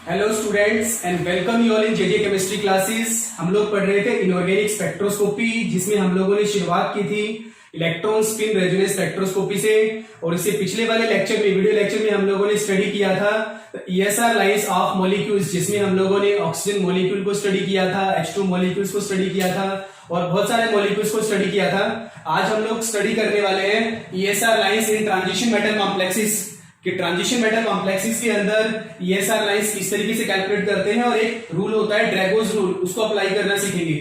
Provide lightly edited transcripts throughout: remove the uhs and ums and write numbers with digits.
Hello students and welcome you all in JJ chemistry classes. हम लोग पढ़ रहे थे इनऑर्गेनिक स्पेक्ट्रोस्कोपी, जिसमें हम लोगों ने शुरुआत की थी इलेक्ट्रॉन स्पिन रेजोनेंस स्पेक्ट्रोस्कोपी से। और इससे पिछले वाले लेक्चर में, वीडियो लेक्चर में, हम लोगों ने स्टडी किया था ESR लाइंस ऑफ मॉलिक्यूल्स, जिसमें हम लोगों ने ऑक्सीजन मॉलिक्यूल को स्टडी किया था, H2 मॉलिक्यूल्स को स्टडी किया था और बहुत सारे मॉलिक्यूल्स को स्टडी किया था। आज हम लोग स्टडी करने वाले हैं ESR lines in transition metal complexes कि ट्रांजिशन मेटल कॉम्प्लेक्सेस के अंदर ESR लाइंस किस तरीके से कैलकुलेट करते हैं, और एक रूल होता है ड्रैगोज रूल, उसको अप्लाई करना सीखेंगे।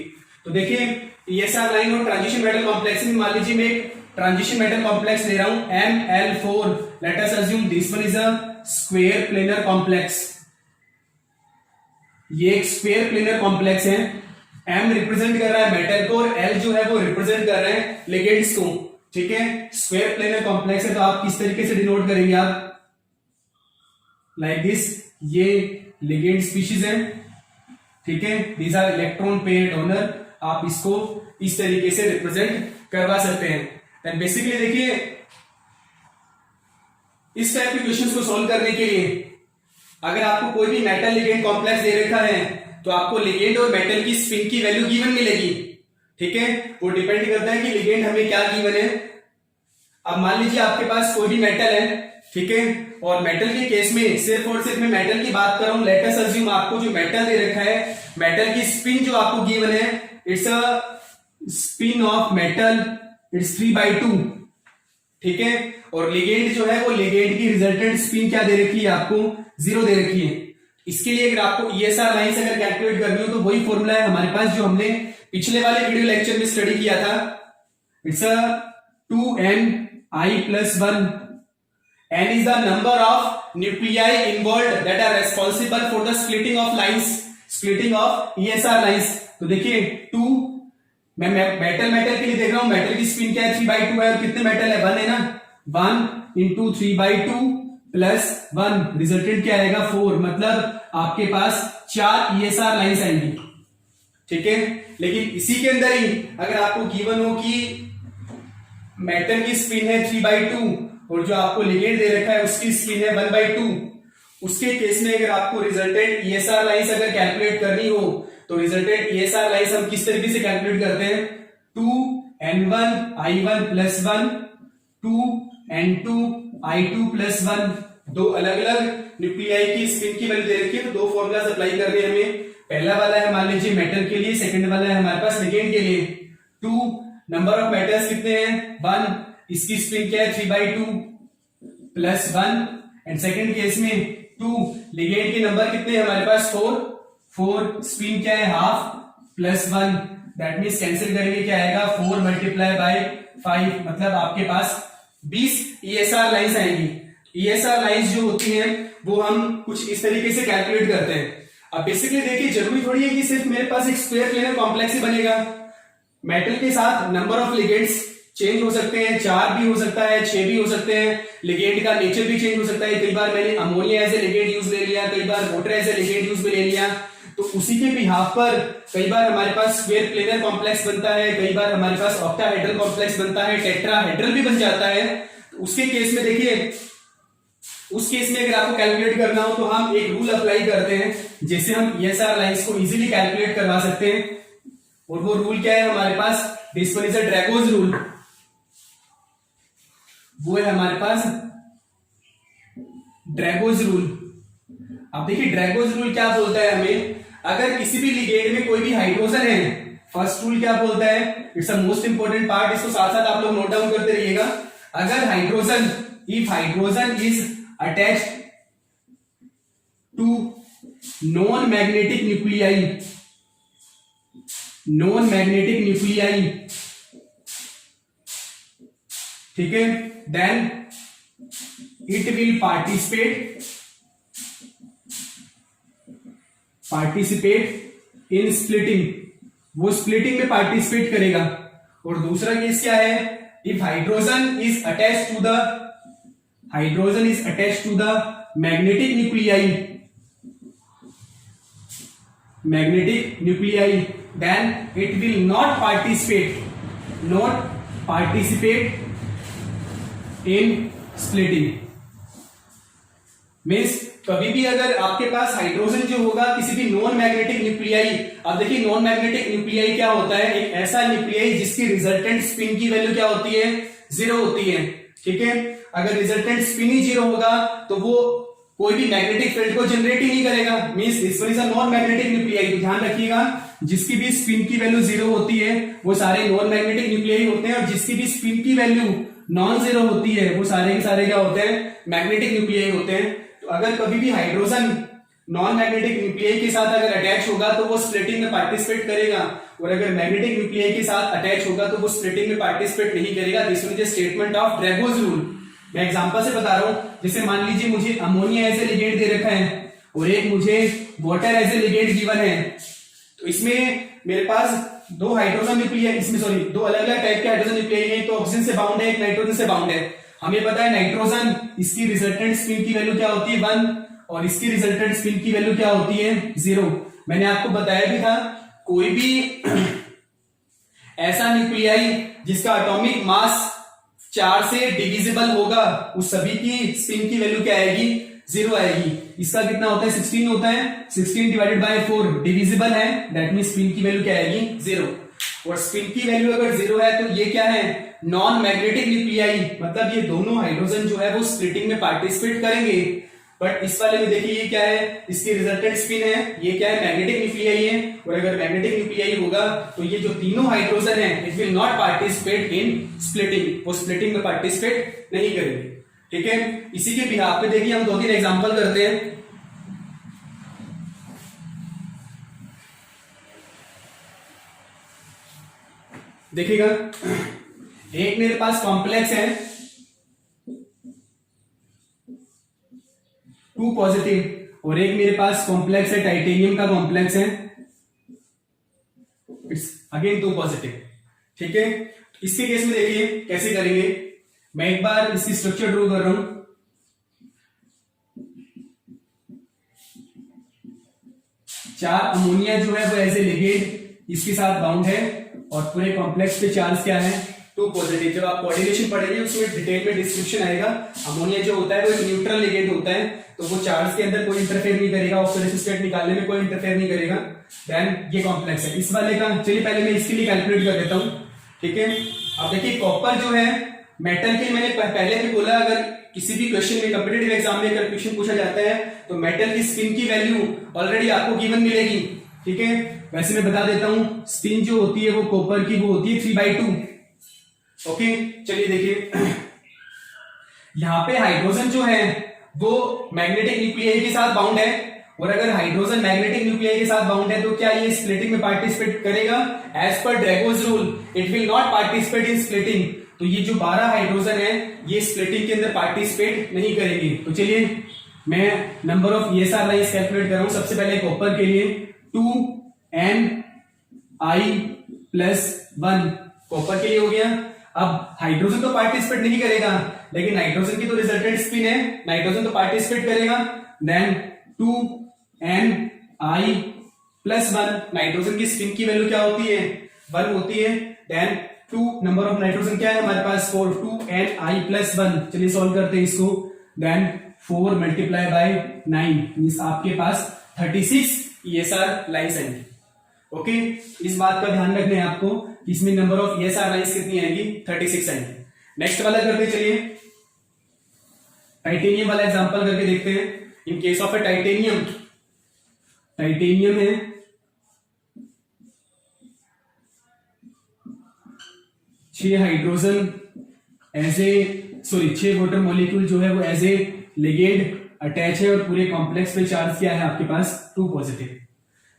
तो देखिए ESR लाइन और ट्रांजिशन मेटल कॉम्प्लेक्स में, मान लीजिए मैं एक ट्रांजिशन मेटल कॉम्प्लेक्स ले रहा हूं ML4। Late us assume this one is a square planar complex. ये एक स्क्वायर प्लेनर कॉम्प्लेक्स है। M रिप्रेजेंट कर रहा है मेटल को और L जो है वो रिप्रेजेंट कर रहे हैं लिगेंड्स को। ठीक है, स्क्वायर प्लेनर कॉम्प्लेक्स है, तो आप किस तरीके से डिनोट करेंगे? आप लाइक दिस, ये लिगेंड स्पीशीज है। ठीक है, these are electron pair donor. आप इसको इस तरीके से रिप्रेजेंट करवा सकते हैं। देन बेसिकली देखिए, इस टाइप के क्वेश्चंस को सॉल्व करने के लिए अगर आपको कोई भी मेटल लिगेंड कॉम्प्लेक्स दे रखा है तो आपको लिगेंड और मेटल की स्पिन की वैल्यू गिवन मिलेगी। ठीक है, वो डिपेंड करता है कि लिगेंड हमें क्या गिवन है। अब मान लीजिए आपके पास कोई भी मेटल है, ठीक है, और मेटल के केस में सिर्फ और सिर्फ मैं मेटल की बात कर रहा हूं। लेट अस अज्यूम आपको जो मेटल दे रखा है, मेटल की स्पिन जो आपको गिवन है, it's a spin off metal, it's 3/2। ठीक है, और लिगेंड जो है वो लिगेंड की रिजल्टेंट स्पिन क्या दे रखी है? आपको 0 दे रखी है। इसके लिए अगर आपको ESR लाइंस अगर कैलकुलेट करनी हो तो वही फॉर्मूला है हमारे पास जो हमने पिछले वाले वीडियो लेक्चर में स्टडी किया था। It's a 2ni+1। N is the number of nuclei involved that are responsible for the splitting of lines, splitting of ESR lines। तो देखिए 2, मैं मेटल के लिए देख रहा हूं, मेटल की स्पिन क्या है? 3/2 है। और कितने मेटल है? 1 है ना। 1 × 3/2 + 1, रिजल्टेंट क्या आएगा? 4। मतलब आपके पास 4 ESR लाइंस आएंगी। ठीक है, लेकिन इसी के अंदर ही अगर आपको गिवन हो कि मेटल की स्पिन है 3/2 और जो आपको लिगेंड दे रखा है उसकी स्पिन है 1/2, उसके केस में अगर आपको रिजल्टेंट ESR लाइंस अगर कैलकुलेट करनी हो तो रिजल्टेंट ESR लाइंस हम किस तरीके से कैलकुलेट करते हैं? 2n1i1 + 1, 2n2i2 + 1। दो अलग अलग न्यूक्लियाई की स्पिन की वैल्यू दे रखी है, तो दो फॉर्मूलाज अप्लाई करने हैं हमें। पहला वाला है मान लीजिए मेटल के लिए, सेकंड वाला है हमारे पास लिगेंड के लिए। 2 नंबर ऑफ मेटल्स कितने हैं? 1, इसकी स्पिन क्या है? 3/2 + 1। एंड सेकंड केस में 2, लिगेंड के नंबर कितने हैं हमारे पास? 4, स्पिन क्या है? हाफ + 1। दैट मींस कैंसिल करेंगे, क्या आएगा? 4 × 5। मतलब आपके पास 20 ESR लाइंस आएंगी। ESR लाइंस जो होती हैं वो हम कुछ इस तरीके से कैलकुलेट करते हैं। अब बेसिकली देखिए, जरूरी थोड़ी है कि सिर्फ मेरे पास एक स्क्वायर प्लेनर कॉम्प्लेक्स ही बनेगा। मेटल के साथ नंबर ऑफ लिगेंड्स चेंज हो सकते हैं, 4 भी हो सकता है, 6 भी हो सकते हैं। लिगेंड का नेचर भी चेंज हो सकता है। कई बार मैंने ammonia as a ligand use ले लिया, कई बार water as a ligand use में ले लिया। तो उसी के बिहाफ पर कई बार हमारे पास स्क्वायर प्लेनर कॉम्प्लेक्स बनता है, कई बार हमारे पास ऑक्टाहेड्रल कॉम्प्लेक्स बनता है, टेट्राहेड्रल भी बन जाता है। तो उसके केस में देखिए, उस केस में अगर आपको कैलकुलेट करना हो तो हम एक रूल अप्लाई करते हैं, जैसे हम ESR लाइंस को इजीली कैलकुलेट करवा सकते हैं। और वो रूल क्या है हमारे पास? This one is a Drago's rule. वो है हमारे पास ड्रैगोज रूल। अब देखिए ड्रैगोज रूल क्या बोलता है हमें? अगर किसी भी लिगेंड में कोई भी हाइड्रोजन है, फर्स्ट रूल क्या बोलता है? It's a most important part, इसको साथ साथ आप लोग नोट डाउन करते रहिएगा। अगर hydrogen, if hydrogen is attached to non-magnetic nuclei, ठीक है, then it will participate in splitting, वो स्प्लिटिंग में पार्टिसिपेट करेगा। और दूसरा केस क्या है? if hydrogen is attached to the magnetic nuclei, then it will not participate in splitting। Means कभी भी अगर आपके पास हाइड्रोजन जो होगा किसी भी नॉन मैग्नेटिक न्यूक्लियाई, अब देखिए नॉन मैग्नेटिक न्यूक्लियाई क्या होता है, एक ऐसा न्यूक्लियाई जिसकी रिजल्टेंट स्पिन की वैल्यू क्या होती है, 0 होती है। ठीक है, अगर रिजल्टेंट स्पिन ही 0 होगा तो वो कोई भी मैग्नेटिक फील्ड को जनरेट ही नहीं करेगा। Means this one is a non magnetic nuclei. तो ध्यान रखिएगा, जिसकी भी स्पिन की वैल्यू 0 होती है वो सारे नॉन मैग्नेटिक न्यूक्लियाई होते हैं, और जिसकी भी स्पिन की वैल्यू नॉन जीरो होती है वो सारे के सारे क्या होते हैं, मैग्नेटिक न्यूक्लियाई होते हैं। तो अगर कभी भी हाइड्रोजन नॉन मैग्नेटिक न्यूक्लियाई के साथ अगर अटैच होगा तो वो स्प्लिटिंग में पार्टिसिपेट करेगा, और अगर मैग्नेटिक न्यूक्लियाई के साथ अटैच होगा तो वो स्प्लिटिंग में पार्टिसिपेट नहीं करेगा। This is the statement of Drago's rule. मैं एग्जांपल से बता रहा हूं, जैसे मान लीजिए मुझे अमोनिया एज ए लिगेंड दे रखा है और एक मुझे water as a ligand given है, तो इसमें मेरे पास दो हाइड्रोजन न्यूक्लियाई, इसमें सॉरी दो अलग अलग टाइप के हाइड्रोजन न्यूक्लियाई है, तो ऑक्सीजन से बाउंड है, एक नाइट्रोजन से बाउंड है। हमें पता है नाइट्रोजन इसकी रिजल्टेंट स्पिन की वैल्यू क्या होती है 1, और इसकी रिजल्टेंट स्पिन की वैल्यू क्या होती है 0। मैंने आपको बताया भी था, कोई भी ऐसा न्यूक्लियाई जिसका एटॉमिक मास 4 से डिविजिबल होगा उस सभी की स्पिन की वैल्यू क्या आएगी, 0 आएगी। इसका कितना होता है 16 होता है, 16 डिवाइडेड बाय 4 डिविजिबल है, दैट मींस स्पिन की वैल्यू क्या आएगी 0। और स्पिन की वैल्यू अगर 0 है तो ये क्या है, नॉन मैग्नेटिक न्यूक्लियाई, मतलब ये दोनों हाइड्रोजन जो है वो स्प्लिटिंग में पार्टिसिपेट करेंगे। बट इस वाले में देखिए ये क्या है, इसकी रिजल्टेंट स्पिन है, ये क्या है मैग्नेटिक न्यूक्लियाई है, और अगर मैग्नेटिक न्यूक्लियाई होगा तो ये जो तीनों हाइड्रोजन है it will not participate in splitting, वो स्प्लिटिंग में पार्टिसिपेट नहीं करेंगे। ठीक है, इसी के बिहाफ पे देखिए हम 2-3 एग्जांपल करते हैं। देखिएगा, एक मेरे पास कॉम्प्लेक्स है 2 पॉजिटिव, और एक मेरे पास कॉम्प्लेक्स है टाइटेनियम का कॉम्प्लेक्स है, इट्स अगेन 2 पॉजिटिव। ठीक है, इसके केस में देखिए कैसे करेंगे, मैं एक बार इसकी स्ट्रक्चर ड्रॉ कर रहा हूं। चार अमोनिया जो है वो एज ए लिगेंड इसके साथ बाउंड है, और पूरे कॉम्प्लेक्स पे चार्ज क्या है 2 पॉजिटिव। जब आप कोऑर्डिनेशन पढ़ेंगे उसमें डिटेल में डिस्क्रिप्शन आएगा। अमोनिया जो होता है वो एक न्यूट्रल लिगेंड होता है, तो वो चार्ज के अंदर कोई इंटरफेयर नहीं करेगा, ऑक्सीडेशन स्टेट निकालने में कोई इंटरफेयर नहीं करेगा। देन ये कॉम्प्लेक्स है। इस वाले का चलिए पहले मैं इसके लिए कैलकुलेट कर देता हूं। ठीक है, अब देखिए कॉपर जो है मेटल के, मैंने पहले भी बोला अगर किसी भी क्वेश्चन में कॉम्पिटिटिव एग्जाम में अगर क्वेश्चन पूछा जाता है तो मेटल की स्पिन की वैल्यू ऑलरेडी आपको गिवन मिलेगी। ठीक है, वैसे मैं बता देता हूं, स्पिन जो होती है वो कॉपर की वो होती है 3/2। ओके, चलिए देखिए यहां पे हाइड्रोजन जो है वो मैग्नेटिक न्यूक्लियाई के साथ बाउंड है, और अगर हाइड्रोजन मैग्नेटिक न्यूक्लियाई के साथ बाउंड है तो क्या ये स्प्लिटिंग में पार्टिसिपेट करेगा? As per Drago's rule it will not participate in splitting. तो ये जो 12 हाइड्रोजन है ये स्प्लिटिंग के अंदर पार्टिसिपेट नहीं करेंगे। तो चलिए मैं number of ESR lines calculate कर रहा हूं। सबसे पहले कॉपर के लिए 2Ni+1 कॉपर के लिए हो गया। अब हाइड्रोजन तो पार्टिसिपेट नहीं करेगा, लेकिन नाइट्रोजन की तो रिजल्टेंट स्पिन है, नाइट्रोजन तो पार्टिसिपेट करेगा। देन 2Ni+1, नाइट्रोजन की स्पिन की वैल्यू क्या होती है 1 होती है। देन 2 नंबर ऑफ नाइट्रोजन क्या है हमारे पास 4, 2Ni+1। चलिए सॉल्व करते हैं इसको। देन 4 मल्टीप्लाई बाय 9 मींस आपके पास 36 ESR लाइंस आएंगी। ओके, इस बात का ध्यान रखना है आपको, इसमें नंबर ऑफ ESR लाइंस कितनी आएंगी 36 आएंगी। नेक्स्ट वाला करते चलिए, टाइटेनियम वाला एग्जांपल करके देखते हैं। In case of a titanium है 6 hydrogen as a 6 water molecule जो है वो एज ए लिगेंड अटैच है, और पूरे कॉम्प्लेक्स पे चार्ज क्या है आपके पास 2 पॉजिटिव।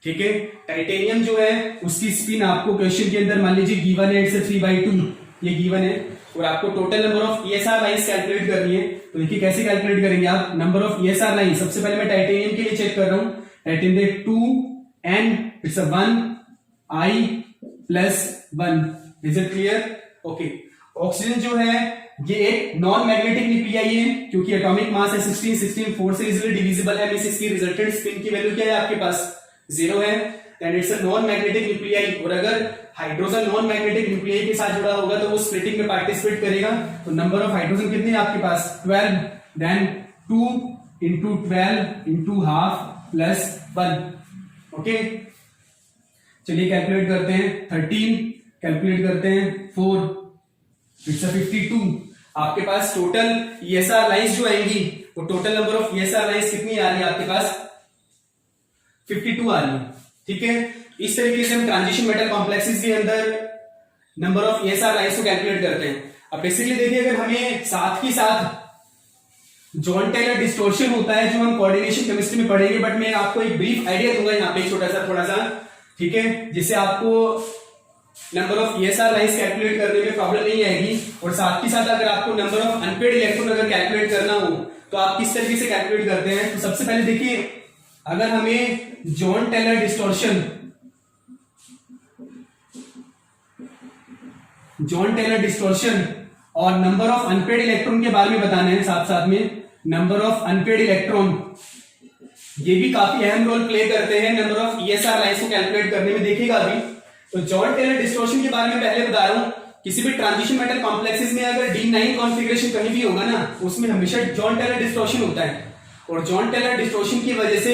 ठीक है, टाइटेनियम जो है उसकी स्पिन आपको क्वेश्चन के अंदर मान लीजिए गिवन है, इट्स 3/2 ये गिवन है, और आपको total number of ESR lines calculate करनी है। तो देखिए कैसे कैलकुलेट करेंगे आप नंबर ऑफ ESR लाइन। सबसे पहले मैं टाइटेनियम के लिए चेक कर रहा हूं। Titanium 2N it's 1I+1। Is it clear? Okay, oxygen जो है ये एक नॉन मैग्नेटिक न्यूक्लियाई है, क्योंकि एटॉमिक मास है 16 4 से इजीली डिविजिबल है, मींस इसकी रिजल्टेंट स्पिन की वैल्यू क्या है आपके पास 0 है। And it's a non magnetic nuclei, और अगर हाइड्रोजन नॉन मैग्नेटिक न्यूक्लियाई के साथ जुड़ा होगा तो वो स्प्लिटिंग में पार्टिसिपेट करेगा। तो नंबर ऑफ हाइड्रोजन कितने हैं आपके पास 12। Then into 12 into half plus 1। Okay, चलिए कैलकुलेट करते हैं। 13 कैलकुलेट करते हैं 4, इट्स 52। आपके पास टोटल ESR लाइंस जो आएंगी वो total number of ESR lines कितनी आ रही है आपके पास? 52 आ रही है। ठीक है, इस तरीके से हम ट्रांजिशन मेटल कॉम्प्लेक्सेस के अंदर नंबर ऑफ ESR लाइंस को कैलकुलेट करते हैं। अब बेसिकली देखिए, अगर हमें साथ ही साथ जॉन टेलर डिस्टोर्शन होता है जो हम कोऑर्डिनेशन केमिस्ट्री में पढ़ेंगे, बट मैं आपको एक ब्रीफ आइडिया दूंगा यहाँ पे छोटा सा थोड़ा सा, ठीक है, जिससे आपको number of ESR lines calculate करने में प्रॉब्लम नहीं आएगी। और साथ ही साथ अगर आपको नंबर ऑफ अनपेड इलेक्ट्रॉन अगर कैलकुलेट करना हो तो आप किस तरीके से कैलकुलेट करते हैं। तो सबसे पहले देखिए, अगर हमें जॉन टेलर डिस्टॉर्शन और नंबर ऑफ अनपेड इलेक्ट्रॉन के बारे में बताना है, साथ साथ में नंबर ऑफ अनपेड इलेक्ट्रॉन ये भी काफी अहम रोल प्ले करते हैं नंबर ऑफ ESR लाइंस को कैलकुलेट करने में। देखिएगा अभी तो जॉन टेलर डिस्टॉर्शन के बारे में पहले बता रहा हूं, किसी भी ट्रांजिशन मेटल कॉम्प्लेक्सेस में अगर D9 कॉन्फ़िगरेशन कहीं भी होगा ना, उसमें हमेशा जॉन टेलर डिस्टॉर्शन होता है। और जॉन टेलर डिस्टॉर्शन की वजह से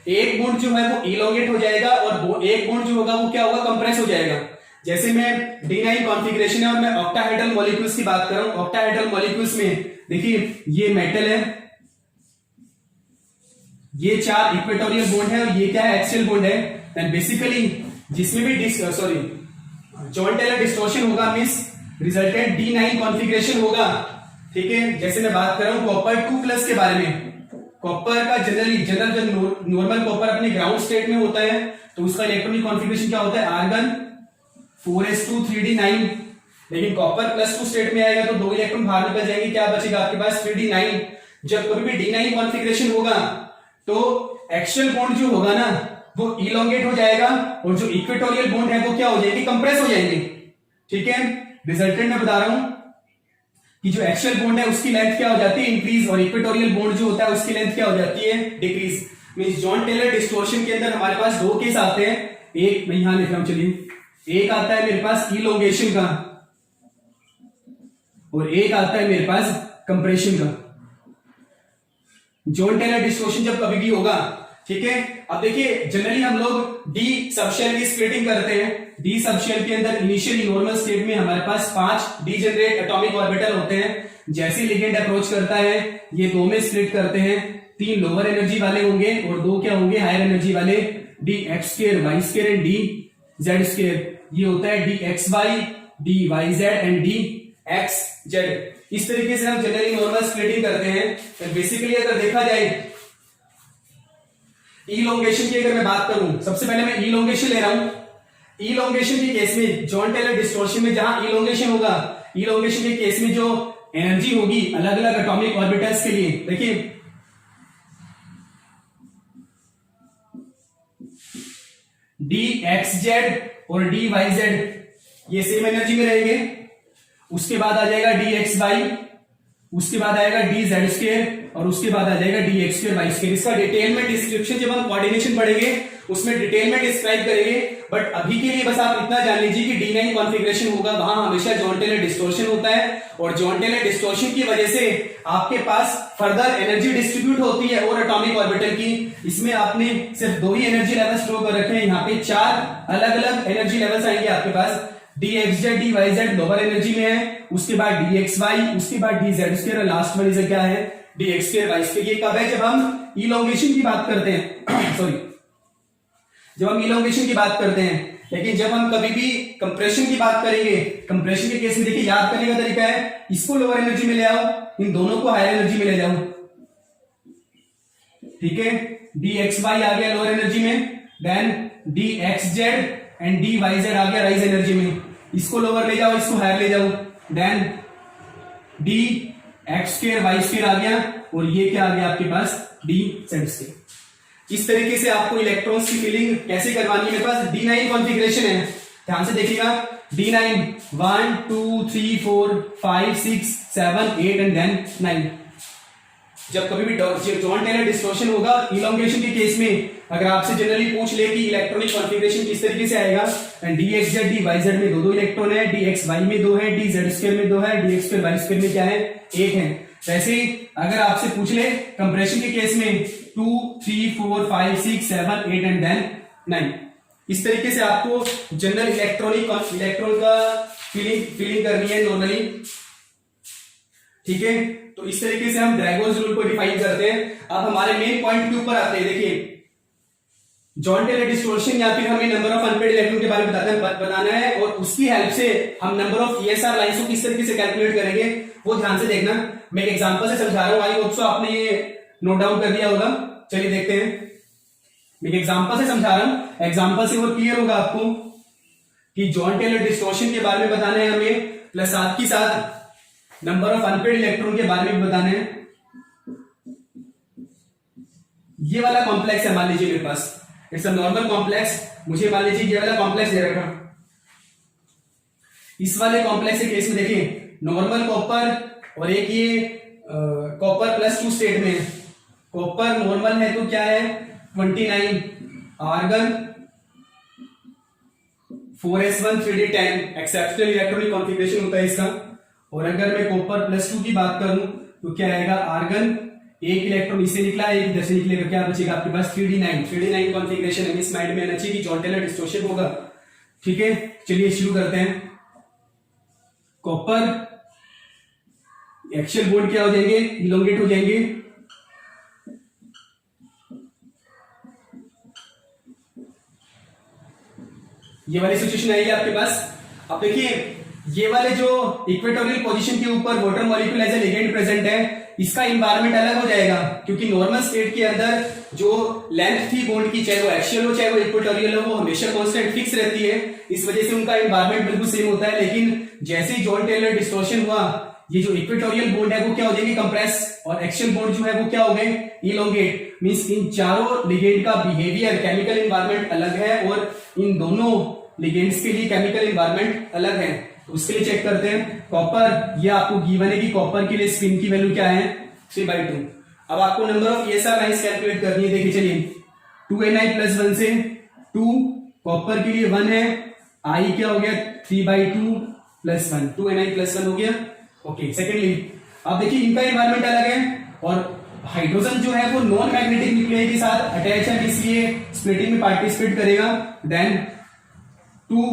एक बॉन्ड जो है वो इलोंगेट हो जाएगा और वो एक बॉन्ड जो होगा वो क्या होगा, कंप्रेस हो जाएगा। जैसे मैं D9 कॉन्फ़िगरेशन है और मैं ऑक्टाहेड्रल मॉलिक्यूल्स की बात कर रहा हूं। ऑक्टाहेड्रल मॉलिक्यूल्स में देखिए, ये मेटल है, ये 4 इक्वेटोरियल बॉन्ड है और ये क्या है, एक्सियल बॉन्ड है। एंड बेसिकली जिसमें भी जॉन टेलर डिस्टॉर्शन होगा मींस रिजल्टेंट D9 कॉन्फ़िगरेशन होगा। ठीक है, जैसे मैं बात कर रहा हूं कॉपर 2+ के बारे में। कॉपर का जनरल जब नॉर्मल कॉपर अपने ग्राउंड स्टेट में होता है तो उसका इलेक्ट्रॉनिक कॉन्फ़िगरेशन क्या होता है, आर्गन 4s2 3d9। लेकिन कॉपर +2 स्टेट में आएगा तो 2 इलेक्ट्रॉन बाहर निकल जाएंगे, क्या बचेगा आपके पास 3d9। जब कभी भी D9 कॉन्फ़िगरेशन होगा तो एक्सियल बॉन्ड जो होगा ना वो इलोंगेट हो जाएगा और जो इक्वेटोरियल बॉन्ड है वो क्या हो जाएंगे, कंप्रेस हो जाएंगे। ठीक है, रिजल्टेंट में बता रहा हूं कि जो एक्सियल बॉन्ड है उसकी लेंथ क्या हो जाती है, इंक्रीज, और इक्वेटोरियल बॉन्ड जो होता है उसकी लेंथ क्या हो जाती है, decrease. Means Jahn Teller distortion के अंदर हमारे पास 2 केस आते हैं। एक मैं यहां लिख रहा हूं, चलिए, एक आता है मेरे पास इलोंगेशन का और एक आता है मेरे पास कंप्रेशन का। जॉन टेलर डिस्टॉर्शन जब कभी भी होगा, ठीक है। अब देखिए, जनरली हम लोग डी सबशेल की स्प्लिटिंग करते हैं। डी सबशेल के अंदर इनिशियली नॉर्मल स्टेट में हमारे पास 5 डीजेनरेट एटॉमिक ऑर्बिटल होते हैं। जैसे लिगेंड अप्रोच करता है ये 2 में स्प्लिट करते हैं। 3 लोअर एनर्जी वाले होंगे और 2 क्या होंगे, हायर एनर्जी वाले। dx2 y2 एंड dz2, ये होता है dxy dyz एंड dxz। इस तरीके से हम जनरली नॉर्मल स्प्लिटिंग करते हैं। बेसिकली अगर देखा जाए इलोंगेशन की अगर मैं बात करूं, सबसे पहले मैं इलोंगेशन ले रहा हूं। इलोंगेशन के केस में जॉन टेलर डिस्टॉर्शन में जहां इलोंगेशन होगा, इलोंगेशन के केस में जो एनर्जी होगी अलग अलग एटॉमिक ऑर्बिटल्स के लिए, देखिए dxz और dyz ये सेम एनर्जी में रहेंगे। उसके बाद आ जाएगा dxy, उसके बाद आएगा dz2 और उसके बाद आ जाएगा dx2 y2। इसका डिटेल में डिस्क्रिप्शन जब हम कोऑर्डिनेशन पढ़ेंगे उसमें डिटेल में डिस्क्राइब करेंगे। बट अभी के लिए बस आप इतना जान लीजिए कि D9 कॉन्फ़िगरेशन होगा वहां हमेशा जॉन टेलर डिस्टॉर्शन होता है और जॉन टेलर डिस्टॉर्शन की वजह से आपके पास फर्दर एनर्जी डिस्ट्रीब्यूट होती है और एटॉमिक ऑर्बिटल की। इसमें आपने सिर्फ 2 ही एनर्जी लेवल स्टोर कर रखे हैं। यहाँ पे 4 अलग अलग एनर्जी लेवल्स आएंगे आपके पास। dxz dyz लोअर एनर्जी में है, उसके बाद dxy, उसके बाद dz2 और लास्ट वाली जगह क्या है dx2 y2। ये कब है, जब हम इलोंगेशन की बात करते हैं सॉरी जब हम इलोंगेशन की बात करते हैं। लेकिन जब हम कभी भी कंप्रेशन की बात करेंगे, कंप्रेशन के केस में देखिए याद करने का तरीका है, इसको लोअर एनर्जी में ले आओ, इन दोनों को हायर एनर्जी में ले जाओ। ठीक है, dxy आ गया लोअर एनर्जी में, देन dxz एंड dyz आ गया राइज एनर्जी में। इसको लोअर ले जाओ, इसको हायर ले जाओ, देन dx2 y2 आ गया और ये क्या आ गया आपके पास dz2। इस तरीके से आपको इलेक्ट्रॉन्स की फिलिंग कैसे करवानी है। मेरे पास D9 कॉन्फ़िगरेशन है, ध्यान से देखिएगा। D9 1 2 3 4 5 6 7 8 and then 9। जब कभी भी जॉन टेलर डिस्टॉर्शन होगा इलोंगेशन के केस में, अगर आपसे जनरली पूछ ले कि इलेक्ट्रॉनिक कॉन्फ़िगरेशन किस तरीके से आएगा, एंड dxz dyz में 2 इलेक्ट्रॉन है, dxy में 2 है, dz2 में 2 है, dx2 y2 में क्या है 1 है। वैसे अगर आपसे पूछ ले कंप्रेशन के केस में 2, 3, 4, 5, 6, 7, 8 एंड देन 9, इस तरीके से आपको जनरल इलेक्ट्रॉन का फीलिंग करनी है नॉर्मली। ठीक है, तो इस तरीके से हम ड्रैगोस रूल को डिफाइन करते हैं। अब हमारे मेन पॉइंट के ऊपर आते हैं। देखिए जॉन टेलर डिस्टॉर्शन या फिर हमें नंबर ऑफ अनपेड इलेक्ट्रॉन के बारे में बताना है और उसकी हेल्प से हम नंबर ऑफ ईएसआर लाइंस को किस तरीके से कैलकुलेट करेंगे वो ध्यान से देखना। मैं एक एग्जांपल से समझा रहा हूं, आई होप सो आपने ये नोट डाउन कर दिया होगा। चलिए देखते हैं, मैं एक एग्जांपल से समझा रहा हूं, एग्जांपल से और क्लियर होगा आपको कि जॉन टेलर डिस्टॉर्शन के बारे में बताना है हमें, प्लस साथ ही साथ नंबर ऑफ अनपेड इलेक्ट्रॉन के बारे में बताना है। ये वाला कॉम्प्लेक्स है मान लीजिए मेरे पास, इट्स अ नॉर्मल कॉम्प्लेक्स, मुझे मान लीजिए ये वाला कॉम्प्लेक्स दे रखा। इस वाले कॉम्प्लेक्स के केस में देखिए नॉर्मल कॉपर और एक ये कॉपर +2 स्टेट में, कॉपर नॉर्मल है तो क्या है 29, argon 4s1 3d10, exceptional electronic configuration होता है इसका। और अगर मैं कॉपर +2 की बात करूं तो क्या आएगा, आर्गन एक इलेक्ट्रॉन इसे निकला, एक इधर से निकलेगा, क्या बचेगा आपके पास 3d9 कॉन्फ़िगरेशन। हमें इस माइंड में आना चाहिए कि जॉन टेलर डिस्टॉर्शन होगा। ठीक है, चलिए शुरू करते हैं। कॉपर एक्सियल बॉन्ड क्या हो जाएंगे, इलोंगेट हो जाएंगे। ये वाली सिचुएशन आएगी आपके पास। अब देखिए ये वाले जो इक्वेटोरियल पोजीशन के ऊपर water molecule as a ligand present है, इसका इन्वायरमेंट अलग हो जाएगा, क्योंकि नॉर्मल स्टेट के अंदर जो लेंथ थी बॉन्ड की, चाहे वो एक्सियल हो चाहे वो इक्वेटोरियल हो, वो हमेशा कांस्टेंट फिक्स रहती है। इस वजह से उनका इन्वायरमेंट बिल्कुल सेम होता है। लेकिन जैसे ही जॉन टेलर डिस्टॉर्शन हुआ, ये जो इक्वेटोरियल बॉन्ड है वो क्या हो जाएंगे, कंप्रेस, और एक्सियल बॉन्ड जो है वो क्या हो गए, इलोंगेट। मींस इन चारों लिगेंड का बिहेवियर, केमिकल इन्वायरमेंट अलग है और इन दोनों लिगेंड्स के लिए केमिकल इन्वायरमेंट अलग है। तो उसके लिए चेक करते हैं। कॉपर, ये आपको गिवन है कि कॉपर के लिए स्पिन की वैल्यू क्या है 3/2। अब आपको number of ESR lines calculate करनी है। देखिए चलिए 2ni+1 से 2, कॉपर के लिए 1 है, आई क्या हो गया 3/2 + 1, 2ni+1 हो गया। ओके, सेकेंडली अब देखिए इनका इन्वायरमेंट अलग है और हाइड्रोजन जो है वो नॉन मैग्नेटिक न्यूक्लियाई के साथ अटैच है, इसलिए स्प्लिटिंग में पार्टिसिपेट करेगा। देन 2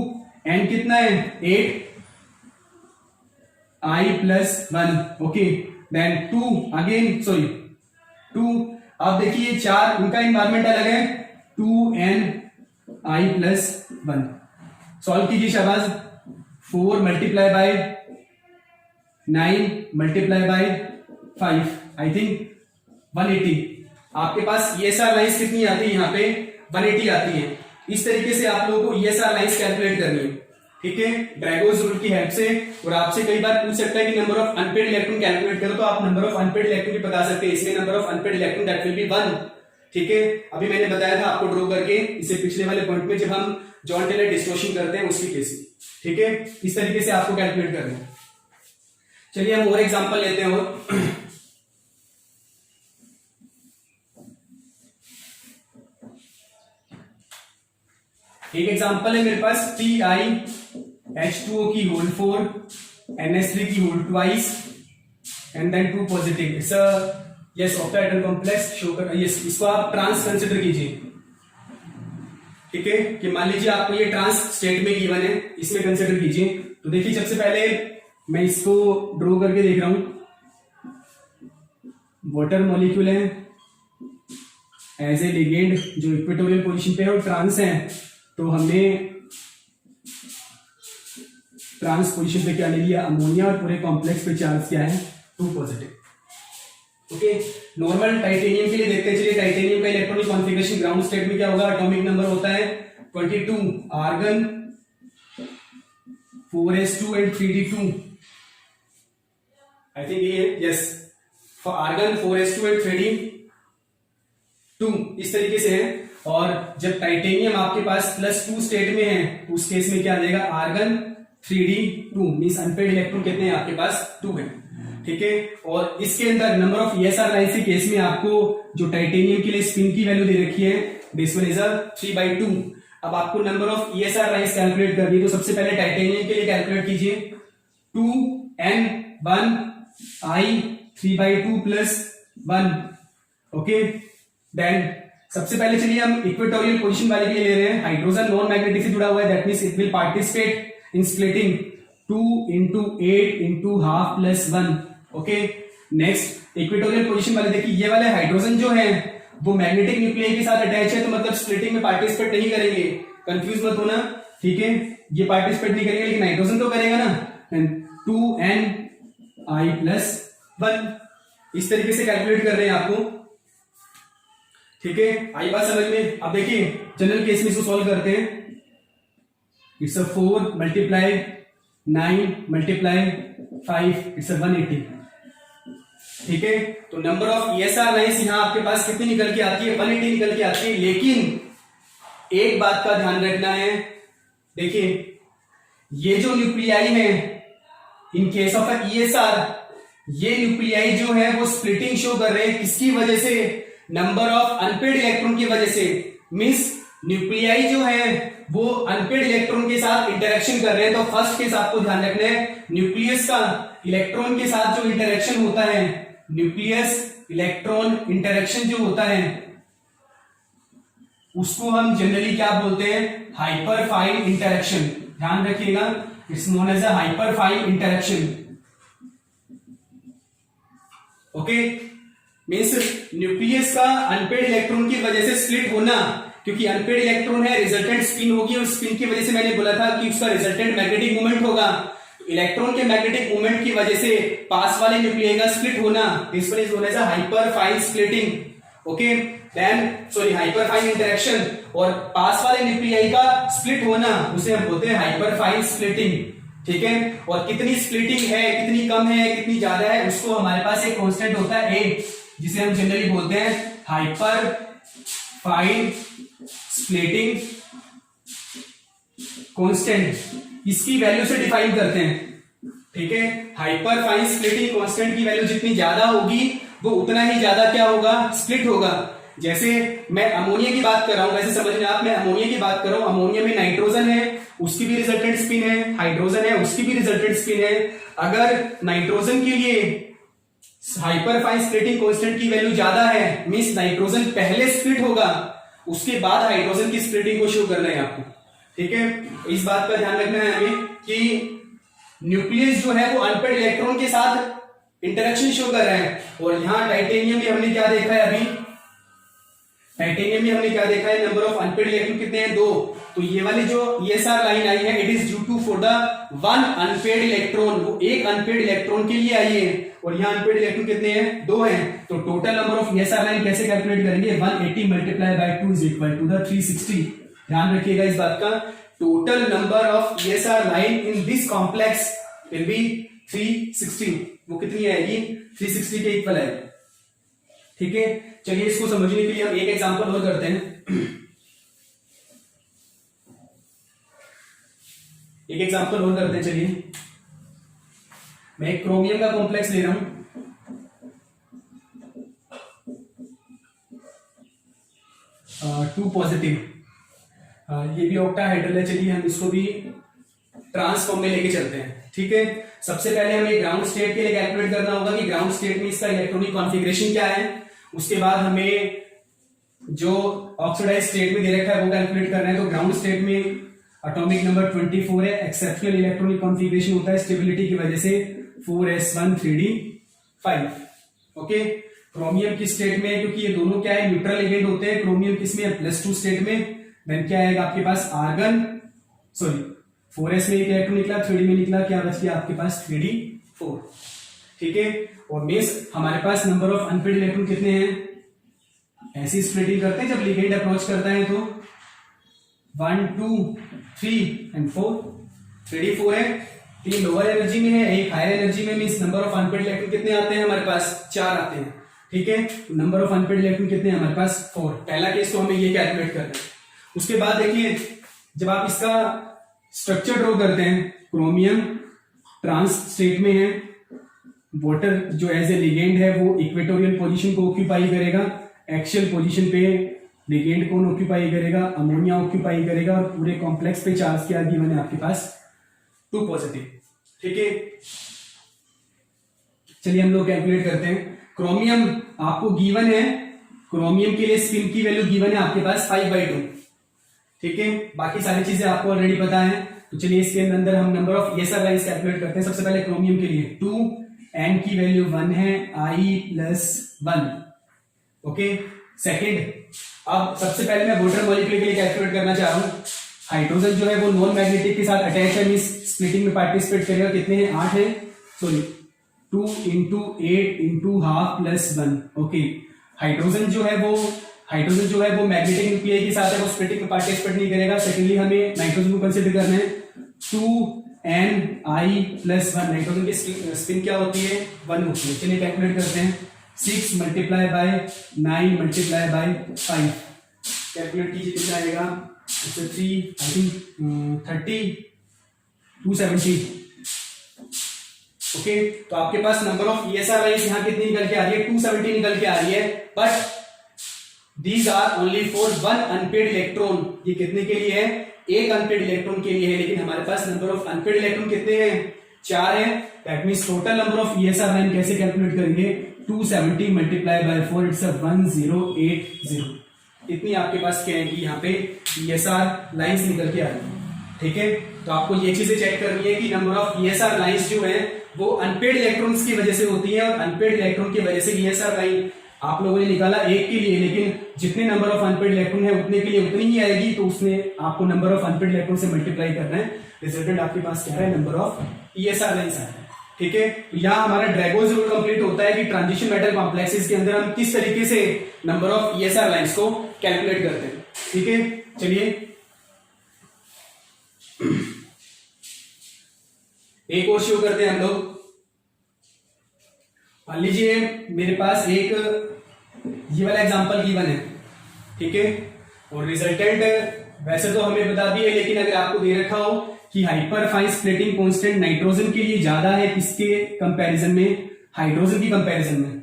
n कितना है 8, i+1, okay. Then 2 again, sorry 2, अब देखिए 4, उनका इन्वायरमेंट अलग है, 2n i+1। सॉल्व कीजिए शाबाश। 4 × 9 × 5, आई थिंक 180। आपके पास ईएसआर लाइंस कितनी आती है, यहाँ पे 180 आती है। इस तरीके से आप लोगों को ईएसआर लाइंस कैलकुलेट करनी है। ठीक है, ड्रैगोस रूल की हेल्प से। और आपसे कई बार पूछ सकता है कि number of unpaired electron calculate करो, तो आप नंबर ऑफ अनपेड इलेक्ट्रॉन भी बता सकते हैं। इसमें number of unpaired electron that will be 1। ठीक है, अभी मैंने बताया था आपको ड्रॉ करके, इसे पिछले वाले पॉइंट में जब हम जॉन टेलर डिस्टॉर्शन करते हैं उसकी केस में। ठीक है, इस तरीके से आपको कैलकुलेट करना है। चलिए हम और एग्जांपल लेते हैं। और एक एग्जांपल है मेरे पास, TiH2O की होल 4, NH3 की whole twice and then 2 positive. It's a yes octahedral complex show कर, यस इसको आप ट्रांस कंसिडर कीजिए। ठीक है, कि मान लीजिए आपको ये ट्रांस स्टेट में गिवन है, इसमें कंसिडर कीजिए। तो देखिए सबसे पहले मैं इसको ड्रॉ करके देख रहा हूं। वाटर मॉलिक्यूल है एज ए लिगेंड जो इक्वेटोरियल पोजीशन पे है और ट्रांस है, तो हमने ट्रांस पोजीशन पे क्या ले लिया, अमोनिया, और पूरे कॉम्प्लेक्स पे चार्ज क्या है 2 पॉजिटिव। ओके, नॉर्मल टाइटेनियम के लिए देखते हैं। चलिए टाइटेनियम का इलेक्ट्रॉनिक कॉन्फ़िगरेशन ग्राउंड स्टेट में क्या होगा, एटॉमिक नंबर होता है 22, argon 4s2 and 3d2, I think ये yes, for argon 4s2 and 3d2 इस तरीके से है। और जब टाइटेनियम आपके पास +2 स्टेट में है, तो उस केस में क्या आ जाएगा, argon 3d2, means unpaired electron कितने हैं आपके पास 2 है। ठीक है, और इसके अंदर नंबर ऑफ ईएसआर लाइंस के केस में आपको जो टाइटेनियम के लिए स्पिन की वैल्यू दे रखी है, दिस वन इज 3/2। अब आपको number of ESR lines calculate करनी है, तो सबसे पहले टाइटेनियम के लिए कैलकुलेट कीजिए 2n1 i 3/2 plus 1। Okay, then सबसे पहले चलिए हम इक्वेटोरियल पोजीशन वाले के लिए ले रहे हैं। हाइड्रोजन नॉन मैग्नेटिक से जुड़ा हुआ है, that means it will participate in splitting 2 into 8 into half plus 1। Okay, next equatorial position वाले देखिए, ये वाले हाइड्रोजन जो है वो मैग्नेटिक न्यूक्लियाई के साथ अटैच है, तो मतलब स्प्लिटिंग में पार्टिसिपेट नहीं करेंगे, कंफ्यूज मत होना, ठीक है। ये पार्टिसिपेट नहीं करेंगे लेकिन हाइड्रोजन तो करेगा ना। 2ni+1 इस तरीके से कैलकुलेट कर रहे हैं आपको, ठीक है। आई बात समझ में। अब देखिए जनरल केस में इसको सॉल्व करते हैं। इट्स अ 4 × 9 × 5 इट्स अ 180, ठीक है। तो नंबर ऑफ ESR लाइंस यहां आपके पास कितनी निकल के आती है, 180 निकल के आती है। लेकिन एक बात का ध्यान रखना है, देखिए ये जो न्यूक्लियाई है इन केस ऑफ ESR, ये न्यूक्लियाई जो है वो स्प्लिटिंग शो कर रहे हैं, किसकी वजह से, नंबर ऑफ अनपेड इलेक्ट्रॉन की वजह से। मींस न्यूक्लियाई जो है वो अनपेड इलेक्ट्रॉन के साथ इंटरेक्शन कर रहे हैं। तो फर्स्ट केस आपको ध्यान रखना है, न्यूक्लियस का इलेक्ट्रॉन के साथ जो इंटरेक्शन होता है, न्यूक्लियस इलेक्ट्रॉन इंटरेक्शन जो होता है उसको हम जनरली क्या बोलते हैं, हाइपरफाइन इंटरेक्शन। ध्यान रखिएगा, it's known as a hyperfine interaction. Okay, means nucleus का अनपेड इलेक्ट्रॉन की वजह से स्प्लिट होना, क्योंकि अनपेड इलेक्ट्रॉन है, रिजल्टेंट स्पिन होगी, और स्पिन की वजह से मैंने बोला था कि उसका रिजल्टेंट मैग्नेटिक मूवमेंट होगा। इलेक्ट्रॉन के मैग्नेटिक मूवमेंट की वजह से पास वाले न्यूक्लियाई का स्प्लिट होना, this one is known as a hyperfine splitting. Okay, then sorry hyperfine interaction, और पास वाले न्यूक्लियाई का स्प्लिट होना उसे हम बोलते हैं हाइपरफाइन स्प्लिटिंग, ठीक है। और कितनी स्प्लिटिंग है, कितनी कम है, कितनी ज्यादा है, उसको हमारे पास एक कांस्टेंट होता है A, जिसे हम जनरली बोलते हैं हाइपरफाइन स्प्लिटिंग कांस्टेंट। इसकी वैल्यू से डिफाइन करते हैं, ठीक है। हाइपरफाइन स्प्लिटिंग कांस्टेंट की वैल्यू जितनी ज्यादा होगी वो उतना ही ज्यादा क्या होगा, स्प्लिट होगा। जैसे मैं अमोनिया की बात कर रहा हूं, वैसे समझना आप, मैं अमोनिया की बात कर रहा हूं, अमोनिया में नाइट्रोजन है, उसकी भी रिजल्टेंट स्पिन है, हाइड्रोजन है, उसकी भी रिजल्टेंट स्पिन है। अगर नाइट्रोजन के लिए हाइपरफाइन स्प्लिटिंग कांस्टेंट की वैल्यू ज्यादा है, मींस नाइट्रोजन पहले स्प्लिट होगा, उसके बाद हाइड्रोजन की स्प्लिटिंग को शो करना है आपको, ठीक है। इस बात का ध्यान रखना है हमें कि न्यूक्लियस जो है वो अनपेड इलेक्ट्रॉन के साथ इंटरेक्शन शो कर रहा है। और यहां टाइटेनियम में हमने क्या देखा है, अभी टाइटेनियम में हमने क्या देखा है, नंबर ऑफ अनपेड इलेक्ट्रॉन कितने हैं, 2। तो ये वाली जो ESR लाइन आई है, it is due to for the 1 unpaired electron, वो एक अनपेड इलेक्ट्रॉन के लिए आई है, और यहाँ अनपेड इलेक्ट्रॉन कितने हैं, 2 हैं। तो total number of ESR line कैसे कैलकुलेट करेंगे, 180 multiply by 2 is equal to the 360। ध्यान रखिएगा इस बात का, total number of ESR line in this complex will be 360। वो कितनी आएगी, 360 के इक्वल आएगी, ठीक है। चलिए इसको समझने के लिए हम एक एग्जांपल और करते हैं। एक एग्जांपल और करते हैं, चलिए मैं एक क्रोमियम का कॉम्प्लेक्स ले रहा हूं, टू पॉजिटिव, ये भी ऑक्टाहाइड्रल है। चलिए हम इसको भी ट्रांस फॉर्म में लेके चलते हैं, ठीक है। सबसे पहले हमें ग्राउंड स्टेट के लिए कैलकुलेट करना होगा कि ग्राउंड स्टेट में इसका इलेक्ट्रॉनिक कॉन्फ़िगरेशन क्या है। उसके बाद हमें जो ऑक्सीडाइज स्टेट में दे रखा है वो कैलकुलेट करना है। तो ग्राउंड स्टेट में एटॉमिक नंबर 24 है, एक्सेप्शनल इलेक्ट्रॉनिक कॉन्फ़िगरेशन होता है स्टेबिलिटी की वजह से 4s1 3d5। ओके, क्रोमियम की स्टेट में, क्योंकि ये दोनों क्या है, न्यूट्रल एलिमेंट होते हैं, क्रोमियम किसमें है, +2 स्टेट में। देन क्या आएगा आपके पास, आर्गन, सॉरी 4s में एक इलेक्ट्रॉन निकला, 3d में निकला, क्या बच गया आपके पास 3d4, ठीक है। और मींस हमारे पास नंबर ऑफ अनपेड इलेक्ट्रॉन कितने हैं, ऐसी स्प्लिटिंग करते हैं जब लिगेंड अप्रोच करता है तो 1 2 3 एंड 4, 3d4 है, 3 लोअर एनर्जी में है, एक हायर एनर्जी में, means number of unpaired electron कितने आते हैं हमारे पास, 4 आते हैं, ठीक है। नंबर ऑफ अनपेड इलेक्ट्रॉन कितने हैं हमारे पास, 4। पहला केस तो हमें ये कैलकुलेट करना है। उसके बाद देखिए जब आप इसका स्ट्रक्चर ड्रॉ करते हैं, क्रोमियम ट्रांस स्टेट में है, वाटर जो एज ए लिगेंड है वो इक्वेटोरियल पोजीशन को ऑक्यूपाई करेगा, एक्सियल पोजीशन पे लिगेंड कौन ऑक्यूपाई करेगा, अमोनिया ऑक्यूपाई करेगा, और पूरे कॉम्प्लेक्स पे चार्ज क्या गिवन है आपके पास 2 पॉजिटिव, ठीक है। चलिए हम लोग कैलकुलेट करते हैं। क्रोमियम आपको गिवन है, क्रोमियम के लिए स्पिन की वैल्यू गिवन है आपके पास 5/2, ठीक है। बाकी सारी चीजें आपको ऑलरेडी पता है। तो चलिए इसके अंदर हम number of ESR lines calculate करते हैं। सबसे पहले क्रोमियम के लिए 2, N की वैल्यू 1 है, I+1, ओके। सेकेंड, अब सबसे पहले मैं वोटर मॉलिक्यूल के लिए कैलकुलेट करना चाह रहा हूं। हाइड्रोजन जो है वो नॉन मैग्नेटिक के साथ अटैच है, मींस स्प्लिटिंग में पार्टिसिपेट करेगा। कितने हैं? 8 है, सॉरी 2 × 8 × ½ + 1, ओके। हाइड्रोजन जो है वो मैग्नेटिक न्यूक्लियाई के साथ है, वो स्प्लिटिंग में पार्टिसिपेट नहीं करेगा। सेकेंडली हमें नाइट्रोजन को कंसीडर करना है, 2Ni+1, नाइट्रोजन की स्पिन क्या होती है? 1 होती है। चलिए कैलकुलेट करते हैं। 6 × 9 × 5, कैलकुलेट कीजिए कितना आएगा? 3 आई थिंक 30, 270, ओके। तो आपके पास नंबर ऑफ ESR लाइंस यहाँ कितनी निकल के आ रही है? 270 निकल के आ रही है। But these are only for 1 unpaired electron. ये कितने के लिए है? एक अनपेड इलेक्ट्रॉन के लिए है। लेकिन हमारे पास नंबर ऑफ अनपेड इलेक्ट्रॉन कितने हैं? 4 है। That means total number of ESR line कैसे कैलकुलेट करेंगे? 270 × 4, इट्स 1080। इतनी आपके पास क्या है कि यहाँ पे ESR लाइंस निकल के आ रही है, ठीक है। तो आपको ये चीजें चेक करनी है कि नंबर ऑफ ESR लाइंस जो है वो अनपेड इलेक्ट्रॉन्स की वजह से होती है, और अनपेड इलेक्ट्रॉन की वजह से ESR लाइन आप लोगों ने निकाला एक के लिए, लेकिन जितने नंबर ऑफ अनपेड इलेक्ट्रॉन है उतने के लिए उतनी ही आएगी। तो उसने आपको नंबर ऑफ अनपेड इलेक्ट्रॉन से मल्टीप्लाई करना है। रिजल्टेंट आपके पास क्या है? नंबर ऑफ ESR लाइंस है, ठीक है। तो यहाँ हमारा ड्रैगोज रूल कंप्लीट होता है कि ट्रांजिशन मेटल कॉम्प्लेक्सेस के अंदर हम किस तरीके से नंबर ऑफ ESR लाइंस को कैलकुलेट करते हैं, ठीक है। चलिए एक और शो करते हैं हम लोग। मान लीजिए मेरे पास एक ये वाला एग्जांपल गिवन है, ठीक है। और रिजल्टेंट वैसे तो हमें बता दिए, लेकिन अगर आपको दे रखा हो कि hyper fine splitting constant nitrogen के लिए ज्यादा है किसके कंपैरिजन में? हाइड्रोजन की कंपैरिजन में,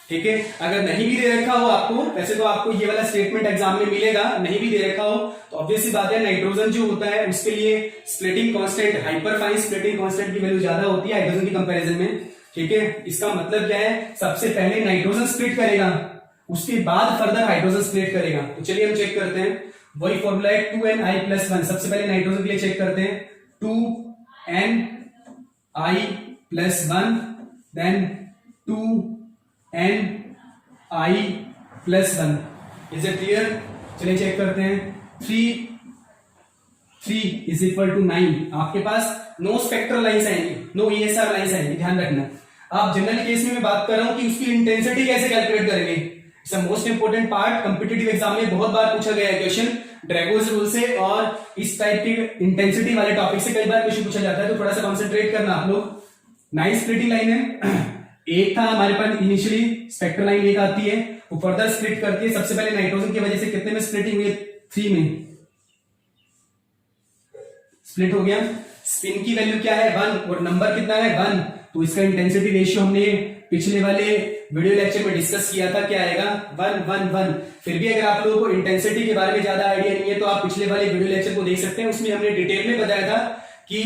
ठीक है। अगर नहीं भी दे रखा हो आपको, वैसे तो आपको ये वाला स्टेटमेंट एग्जाम में मिलेगा, नहीं भी दे रखा हो तो ऑब्वियस सी बात है नाइट्रोजन जो होता है उसके लिए splitting constant, hyper fine splitting constant की वैल्यू ज्यादा होती है हाइड्रोजन की कंपैरिजन में, ठीक है। इसका मतलब क्या है? सबसे पहले नाइट्रोजन स्प्लिट करेगा, उसके बाद फर्दर हाइड्रोजन स्प्लिट करेगा। तो चलिए हम चेक करते हैं। वही फॉर्मूला है 2Ni+1। सबसे पहले नाइट्रोजन के लिए चेक करते हैं, 2Ni+1, then 2Ni+1। Is it clear? चलिए चेक करते हैं। 3 = 9। आपके पास नो स्पेक्ट्रल लाइंस आएंगी, नो ESR लाइंस आएंगी, ध्यान रखना। अब जनरल केस में मैं बात कर रहा हूं कि उसकी इंटेंसिटी कैसे कैलकुलेट करेंगे। It's a most important part, competitive exam में बहुत बार पूछा गया है क्वेश्चन ड्रैगोज रूल से, और इस टाइप के इंटेंसिटी वाले टॉपिक से कई बार क्वेश्चन पूछा जाता है। तो थोड़ा सा कॉन्सेंट्रेट करना आप लोग। 9 स्प्लिटिंग लाइन है। एक था हमारे पास इनिशियली स्पेक्ट्रल लाइन एक आती है, वो फर्दर स्प्लिट करती है। सबसे पहले नाइट्रोजन की वजह से कितने में स्प्लिटिंग हुई है? 3 में स्प्लिट हो गया। स्पिन की वैल्यू क्या है? 1, और नंबर कितना है? 1। तो इसका इंटेंसिटी रेशियो हमने पिछले वाले वीडियो लेक्चर में डिस्कस किया था, क्या आएगा? 1 1 1। फिर भी अगर आप लोगों को इंटेंसिटी के बारे में ज्यादा आइडिया नहीं है तो आप पिछले वाले वीडियो लेक्चर को देख सकते हैं। उसमें हमने डिटेल में बताया था कि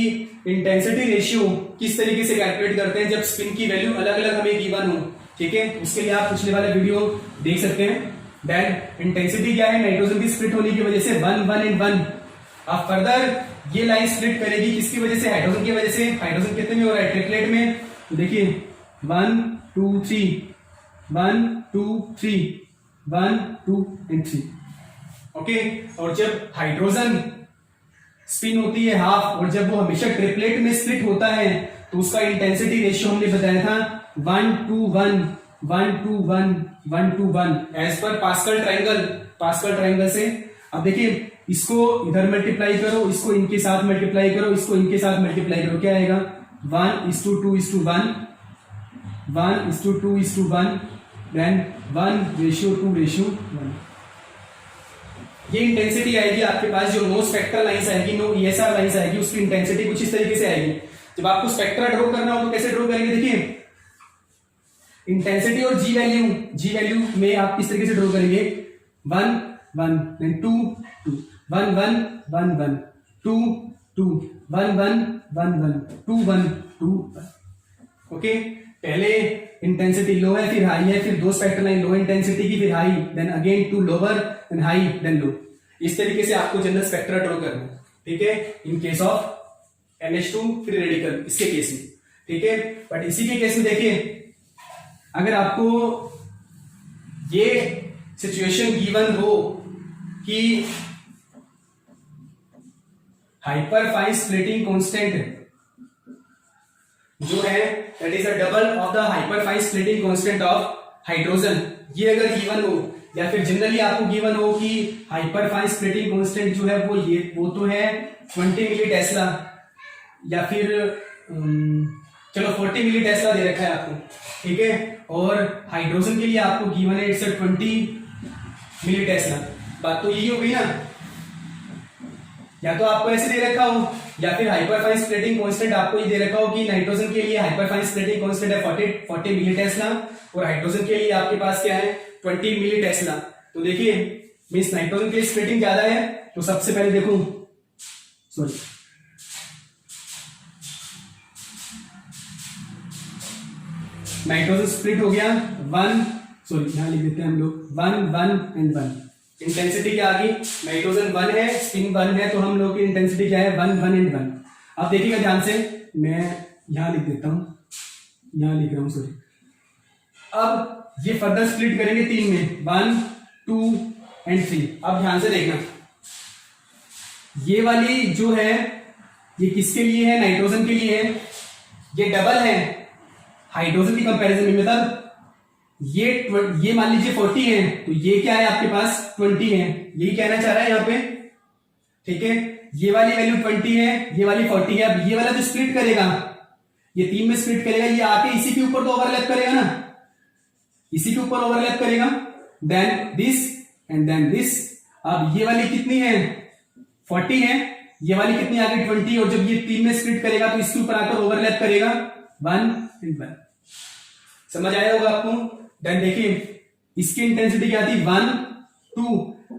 इंटेंसिटी रेशियो किस तरीके से कैलकुलेट करते हैं जब स्पिन की वैल्यू अलग अलग हमें गिवन हो, ठीक है। उसके लिए आप पिछले वाले वीडियो देख सकते हैं। देन इंटेंसिटी क्या है? नाइट्रोजन की स्प्लिट होने की वजह से 1 1 and 1। अब फर्दर ये लाइन स्प्लिट करेगी किसकी वजह से? हाइड्रोजन की वजह से। हाइड्रोजन कितने में हो रहा है? ट्रिपलेट में। तो देखिए 1 2 3 1 2 3 1 2 and 3, ओके। और जब हाइड्रोजन स्पिन होती है हाफ, और जब वो हमेशा ट्रिपलेट में स्प्लिट होता है तो उसका इंटेंसिटी रेशियो हमने बताया था 1 2 1 1 2 1 1 2 1 एज पर पास्कल ट्रायंगल से। अब देखिए इसको इधर मल्टीप्लाई करो, इसको इनके साथ मल्टीप्लाई करो, इसको इनके साथ मल्टीप्लाई करो, क्या आएगा? 1:2:1 1:2:1 देन 1:2:1। ये इंटेंसिटी आएगी आपके पास। जो नो स्पेक्ट्रल लाइंस आएगी, नो ESR लाइंस आएगी, उसकी इंटेंसिटी कुछ इस तरीके से आएगी। जब आपको स्पेक्ट्रा ड्रॉ करना हो तो कैसे ड्रॉ करेंगे? देखिए इंटेंसिटी और जी वैल्यू में आप किस तरीके से ड्रॉ करेंगे? 1 1 then 2 2 1 1 1 1 2 2 1 1 1 1 2 1 2 1, ओके। पहले इंटेंसिटी लो है फिर हाई है, फिर दो स्पेक्ट्रल लाइन लो इंटेंसिटी की फिर high, then again to lower than high then low. इस तरीके से आपको जनरल स्पेक्ट्रा ड्रॉ करना है, ठीक है, इन case of NH2 free radical, इसके केस में, ठीक है। बट इसी के केस में देखिए, अगर आपको ये सिचुएशन गिवन हो कि हाइपर फाइन स्प्लिटिंग कांस्टेंट जो है that is a double of the hyper fine splitting constant of hydrogen, ये अगर गिवन हो, या फिर जनरली आपको गिवन हो कि हाइपर फाइन स्प्लिटिंग कांस्टेंट जो है वो तो है 20 मिली टेस्ला, या फिर चलो 40 मिली टेस्ला दे रखा है आपको, ठीक है, और हाइड्रोजन के लिए आपको गिवन है इट्स 20 मिली टेस्ला। बात तो यही हो गई ना, या तो आपको ऐसे दे रखा हो, या फिर हाइपर फाइन स्प्लिटिंग कांस्टेंट आपको ये दे रखा हो कि नाइट्रोजन के लिए हाइपर फाइन स्प्लिटिंग कांस्टेंट है 40 मिली टेस्ला, और हाइड्रोजन के लिए आपके पास क्या है 20 मिली टेस्ला। तो देखिए मींस नाइट्रोजन के लिए स्प्लिटिंग ज्यादा है, तो सबसे पहले देखो, सॉरी नाइट्रोजन स्प्लिट हो गया 1, सॉरी यहां लिख देते हैं हम लोग 1 1 एंड 1। इंटेंसिटी क्या आ गई, नाइट्रोजन 1 है, स्पिन 1 है, तो हम लोग की इंटेंसिटी क्या है 1 1 एंड 1। अब देखिएगा ध्यान से, मैं यहां लिख देता हूं, यहां लिख रहा हूं सॉरी। अब ये फर्दर स्प्लिट करेंगे 3 में, 1 2 एंड 3। अब ध्यान से देखना, ये वाली जो है ये किसके लिए है, नाइट्रोजन के लिए है, ये डबल है हाइड्रोजन की कंपैरिजन में, मतलब ये मान लीजिए 40 है, तो ये क्या है आपके पास 20 है, यही कहना चाह रहा है यहाँ पे, ठीक है। ये वाली वैल्यू 20 है, ये वाली 40 है। अब ये वाला जो स्प्लिट करेगा, ये 3 में स्प्लिट करेगा, ये आके इसी के ऊपर तो ओवरलैप करेगा ना, इसी के ऊपर ओवरलैप करेगा, then this and then this. अब ये वाली कितनी है 40 है, ये वाली कितनी आ गई 20, और जब ये 3 में स्प्लिट करेगा तो इसके ऊपर आकर ओवरलैप करेगा 1 एंड 1। समझ आया होगा आपको। देन देखिए इसकी इंटेंसिटी क्या थी 1 2।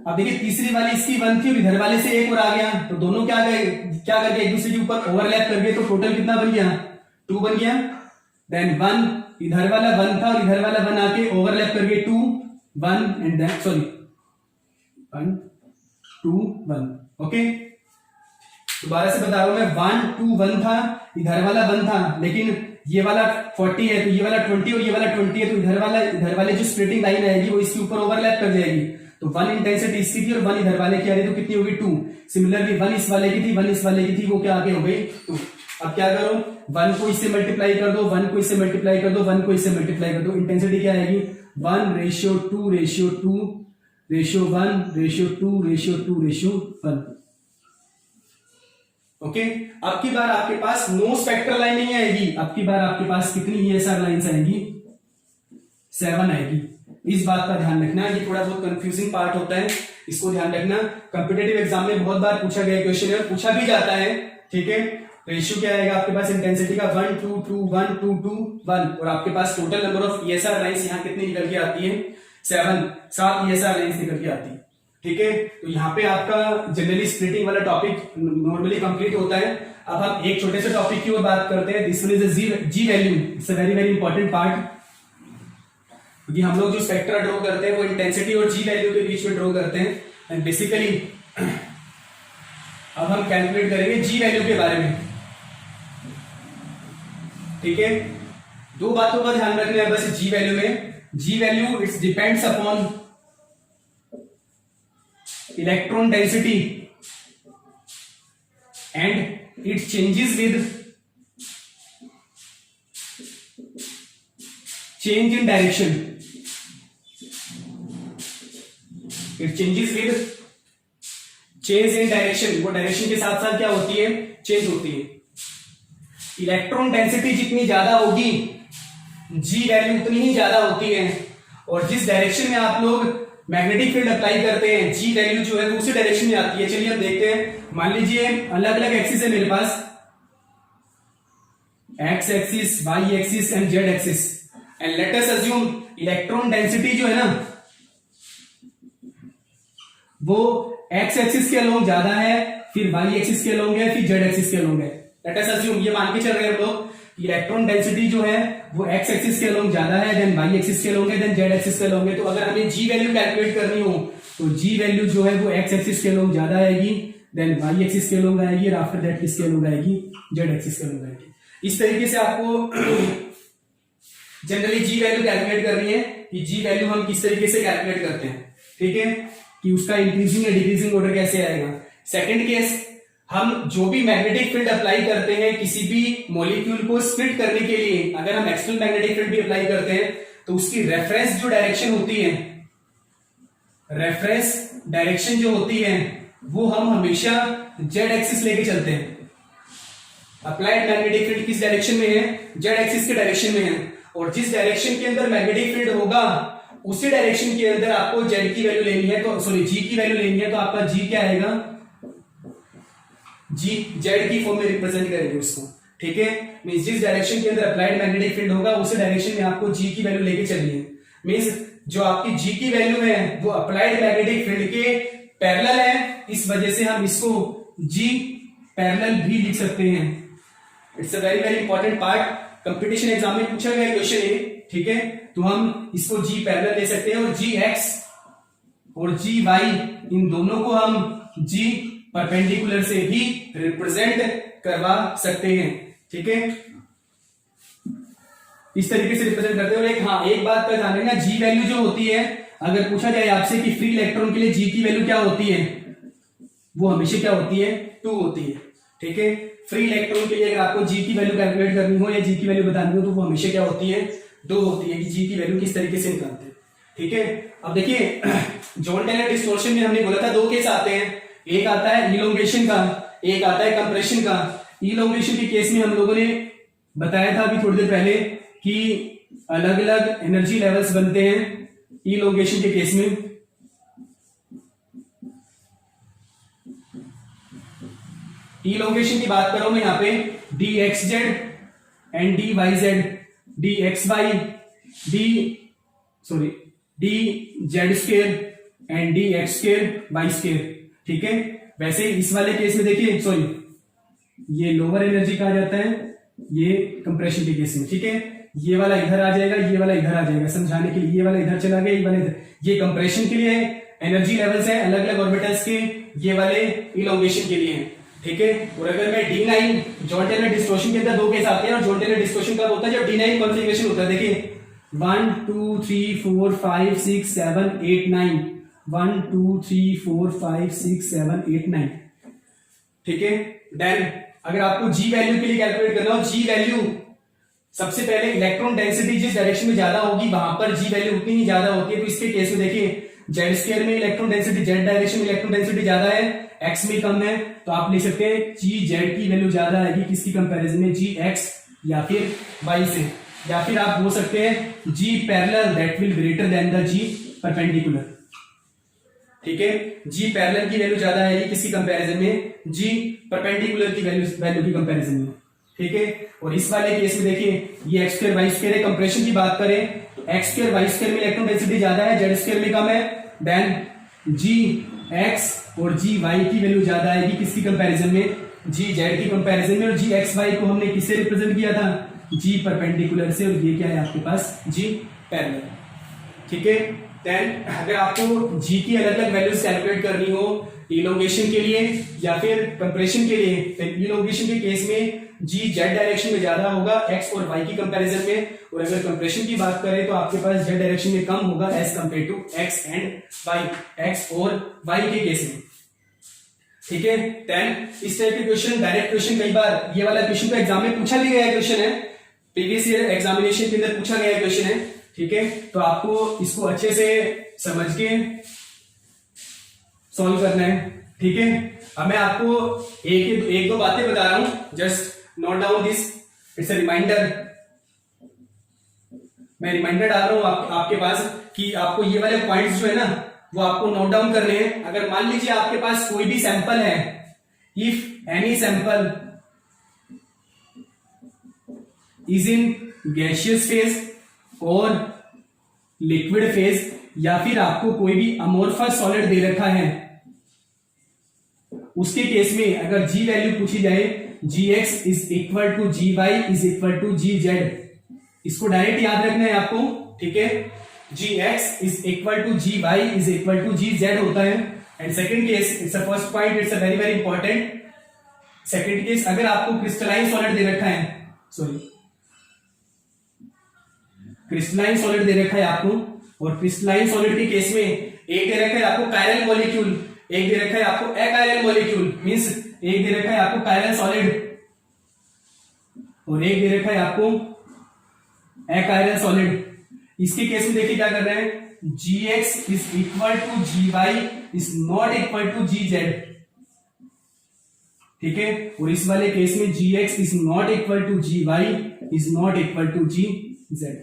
अब देखिए तीसरी वाली इसकी 1 थी और इधर वाले से एक और आ गया, तो दोनों क्या करके एक दूसरे के ऊपर ओवरलैप कर गए, तो टोटल कितना बन गया 2 बन गया। देन 1 इधर वाला 1 था और इधर वाला 1 आके ओवरलैप कर गए 2 1 एंड देन सॉरी 1 2 1। ओके, दोबारा से बता रहा हूं मैं, 1 2 1 था, इधर वाला 1 था, लेकिन ये वाला 40 है तो ये वाला 20 और ये वाला 20 है, तो इधर वाले जो स्प्लिटिंग लाइन आएगी वो इसके ऊपर ओवरलैप कर जाएगी। तो 1 इंटेंसिटी इसकी थी और 1 इधर वाले की आ रही, तो कितनी होगी 2। सिमिलरली 1 इस वाले की थी, 1 इस वाले की थी, वो क्या आगे हो गई 2। अब क्या करो, 1 को इससे मल्टीप्लाई कर दो, 1 को इससे मल्टीप्लाई कर दो, 1 को इससे मल्टीप्लाई कर दो, इंटेंसिटी क्या आएगी 1:2:2:1:2:2:1। ओके, अब की बार आपके पास नो स्पेक्ट्रल लाइन नहीं आएगी, अब की बार आपके पास कितनी ESR लाइंस आएंगी 7 आएगी। इस बात का ध्यान रखना, ये थोड़ा बहुत कंफ्यूजिंग पार्ट होता है, इसको ध्यान रखना। कॉम्पिटिटिव एग्जाम में बहुत बार पूछा गया क्वेश्चन है, पूछा भी जाता है, ठीक है। रेशियो क्या आएगा आपके पास इंटेंसिटी का 1 2 2 1 2 2 1, और आपके पास total number of ESR lines यहाँ कितनी निकल के आती है 7 ESR लाइंस निकल के आती है, ठीक है। तो यहाँ पे आपका जनरली स्प्लिटिंग वाला टॉपिक नॉर्मली कंप्लीट होता है। अब हम एक छोटे से टॉपिक की ओर बात करते हैं, this one is G value, it's a very very important part, क्योंकि हम लोग जो स्पेक्ट्रा ड्रॉ करते हैं वो इंटेंसिटी और जी वैल्यू के बीच में ड्रॉ करते हैं। एंड बेसिकली अब हम कैलकुलेट करेंगे जी वैल्यू के बारे में, ठीक है। दो बातों का ध्यान रखना है बस जी g value. G value it's depends upon electron density and it changes with change in direction, it changes with change in direction, वो डायरेक्शन के साथ साथ क्या होती है चेंज होती है। इलेक्ट्रॉन डेंसिटी जितनी ज्यादा होगी जी वैल्यू उतनी ही ज्यादा होती है, और जिस डायरेक्शन में आप लोग मैग्नेटिक फील्ड अप्लाई करते हैं जी वैल्यू जो है उसी डायरेक्शन में आती है। चलिए हम देखते हैं, मान लीजिए अलग अलग एक्सिस है मेरे पास, x axis, y axis and z axis, and let us assume electron density जो है ना वो एक्स एक्सिस के अलोंग ज्यादा है, फिर वाई एक्सिस के अलोंग है, फिर जेड एक्सिस के अलोंग है। लेट अस अज्यूम, ये मान के चल रहे हैं हम लोग इलेक्ट्रॉन डेंसिटी जो है वो एक्स एक्सिस के अलोंग ज्यादा है देन वाई एक्सिस के अलोंग है देन जेड एक्सिस के अलोंग है। तो अगर हमें जी वैल्यू कैलकुलेट करनी हो तो जी वैल्यू जो है वो एक्स एक्सिस के अलोंग ज्यादा आएगी देन वाई एक्सिस के अलोंग आएगी और आफ्टर दैट किसके अलोंग आएगी, जेड एक्सिस के अलोंग आएगी। इस तरीके से आपको जनरली जी वैल्यू कैलकुलेट करनी है कि जी वैल्यू हम किस तरीके से कैलकुलेट करते हैं, ठीक है, कि उसका इंक्रीजिंग या डिक्रीजिंग ऑर्डर कैसे आएगा। सेकंड केस, हम जो भी मैग्नेटिक फील्ड अप्लाई करते हैं किसी भी मॉलिक्यूल को स्प्लिट करने के लिए, अगर हम एक्सटर्नल मैग्नेटिक फील्ड भी अप्लाई करते हैं तो उसकी रेफरेंस जो डायरेक्शन होती है, रेफरेंस डायरेक्शन जो होती है वो हम हमेशा जेड एक्सिस लेके चलते हैं। अप्लाइड मैग्नेटिक फील्ड किस डायरेक्शन में है, जेड एक्सिस के डायरेक्शन में है, और जिस डायरेक्शन के अंदर मैग्नेटिक फील्ड होगा उसी डायरेक्शन के अंदर आपको जेड की वैल्यू लेनी है, तो सॉरी जी की वैल्यू लेनी है, तो आपका जी क्या आएगा, जी जेड की फॉर्म में रिप्रेजेंट करेंगे उसको, ठीक है। मींस जिस डायरेक्शन के अंदर अप्लाइड मैग्नेटिक फील्ड होगा उसी डायरेक्शन में आपको जी की वैल्यू लेके चलनी है। मींस जो आपकी जी की वैल्यू है वो अप्लाइड मैग्नेटिक फील्ड के पैरेलल है, इस वजह से हम इसको जी पैरेलल भी लिख सकते हैं। It's a very very important part, competition exam में पूछा गया क्वेश्चन है, ठीक है। तो हम इसको जी पैरेलल ले सकते हैं और जी एक्स और जी वाई इन दोनों को हम जी परपेंडिकुलर से भी रिप्रेजेंट करवा सकते हैं, ठीक है। इस तरीके से रिप्रेजेंट करते हैं। और एक बात का ध्यान रखना, जी वैल्यू जो होती है, अगर पूछा जाए आपसे कि फ्री इलेक्ट्रॉन के लिए जी की वैल्यू क्या होती है, वो हमेशा क्या होती है, 2 होती है, ठीक है। फ्री इलेक्ट्रॉन के लिए अगर आपको जी की वैल्यू कैलकुलेट करनी हो या जी की वैल्यू बतानी हो तो वो हमेशा क्या होती है, 2 होती है, कि जी की वैल्यू किस तरीके से निकालते हैं, ठीक है। अब देखिए जॉन टेलर डिस्टॉर्शन में हमने बोला था 2 केस आते हैं, एक आता है इलोंगेशन का, एक आता है कंप्रेशन का। इलोंगेशन के केस में हम लोगों ने बताया था अभी थोड़ी देर पहले कि अलग अलग एनर्जी लेवल्स बनते हैं इलोंगेशन के केस में। इलोंगेशन की बात कर रहा हूं मैं यहाँ पे D X Z and D Y Z, D X Y, D Z square and D X square Y square, ठीक है। वैसे इस वाले केस में देखिए, सॉरी ये लोअर एनर्जी कहा जाता है, ये कंप्रेशन के केस में, ठीक है। ये वाला इधर आ जाएगा, ये वाला इधर आ जाएगा, समझाने के लिए ये वाला इधर चला गया, ये वाला इधर। ये कंप्रेशन के लिए एनर्जी लेवल्स है अलग अलग ऑर्बिटल्स के, ये वाले इलोंगेशन के लिए है, ठीक है। और अगर मैं D9 जॉन टेलर डिस्टॉर्शन के अंदर 2 केस आते हैं, और जॉन टेलर डिस्टॉर्शन कब होता है, जब D9 कॉन्फ़िगरेशन होता है। देखिए 1 2 3 4 5 6 7 8 9, 1 2 3 4 5 6 7 8 9, ठीक है। देन अगर आपको जी वैल्यू के लिए कैलकुलेट करना हो, जी वैल्यू सबसे पहले इलेक्ट्रॉन डेंसिटी जिस डायरेक्शन में ज्यादा होगी वहां पर जी वैल्यू उतनी ही ज्यादा होती है। तो इसके केस में देखिए जेड स्क्वायर में इलेक्ट्रॉन डेंसिटी, जेड डायरेक्शन में इलेक्ट्रॉन डेंसिटी ज्यादा है, एक्स में कम है, तो आप लिख सकते हैं जी जेड की वैल्यू ज्यादा आएगी किसकी कंपैरिजन में, जी एक्स या फिर वाई से। या फिर आप बोल सकते हैं g parallel that will greater than the g perpendicular, ठीक है। जी पैरेलल की वैल्यू ज्यादा आएगी किसकी कंपैरिजन में, जी परपेंडिकुलर की वैल्यू की कंपैरिजन में, ठीक है। और इस वाले केस में देखिए ये एक्स स्क्वायर वाई स्क्वायर है, कंप्रेशन की बात करें तो एक्स स्क्वायर वाई स्क्वायर में इलेक्ट्रॉन डेंसिटी ज्यादा है, जेड स्क्वायर में कम है, देन जी एक्स और जी वाई की वैल्यू ज्यादा आएगी किसकी कंपैरिजन में, जी जेड की कंपैरिजन में। और जी एक्स वाई को हमने किससे रिप्रेजेंट किया था, जी परपेंडिकुलर से, और ये क्या है आपके पास, जी पैरेलल, ठीक है। देन अगर आपको जी की अलग अलग वैल्यूज कैलकुलेट करनी हो इलोंगेशन के लिए या फिर कंप्रेशन के लिए, तो इलोंगेशन के केस में जी जेड डायरेक्शन में ज्यादा होगा एक्स और वाई की कंपैरिजन में, और अगर कंप्रेशन की बात करें तो आपके पास जेड डायरेक्शन में कम होगा as compare to X and Y, X और वाई के केस में, ठीक है। देन इस टाइप के क्वेश्चन, डायरेक्ट क्वेश्चन, कई बार ये वाला क्वेश्चन तो एग्जाम में पूछा भी गया क्वेश्चन है, प्रीवियस ईयर एग्जामिनेशन के अंदर पूछा गया क्वेश्चन है, ठीक है। तो आपको इसको अच्छे से समझ के सॉल्व करना है, ठीक है। अब मैं आपको एक दो बातें बता रहा हूं, just note down this, it's a reminder. मैं रिमाइंडर डाल रहा हूं आपके पास कि आपको ये वाले पॉइंट्स जो है ना वो आपको नोट डाउन करने हैं। अगर मान लीजिए आपके पास कोई भी सैंपल है, if any sample is in gaseous phase और लिक्विड फेज, या फिर आपको कोई भी अमोर्फस सॉलिड दे रखा है, उसके केस में अगर जी वैल्यू पूछी जाए gx is equal to gy is equal to gz, इसको डायरेक्ट याद रखना है आपको, ठीक है। gx is equal to gy is equal to gz होता है। And second case, it's a first point, it's a very very important. Second case, अगर आपको क्रिस्टलाइन सॉलिड दे रखा है, सॉरी क्रिस्टलाइन सॉलिड दे रखा है आपको, और क्रिस्टलाइन सॉलिड के केस में एक दे रखा है आपको कायरल मॉलिक्यूल, एक दे रखा है आपको अकायरल मॉलिक्यूल, मींस एक दे रखा है आपको कायरल सॉलिड और एक दे रखा है आपको अकायरल सॉलिड। इसके केस में देखिए क्या कर रहे हैं, gx is equal to gy is not equal to gz, ठीक है। और इस वाले केस में gx is not equal to gy is not equal to gz।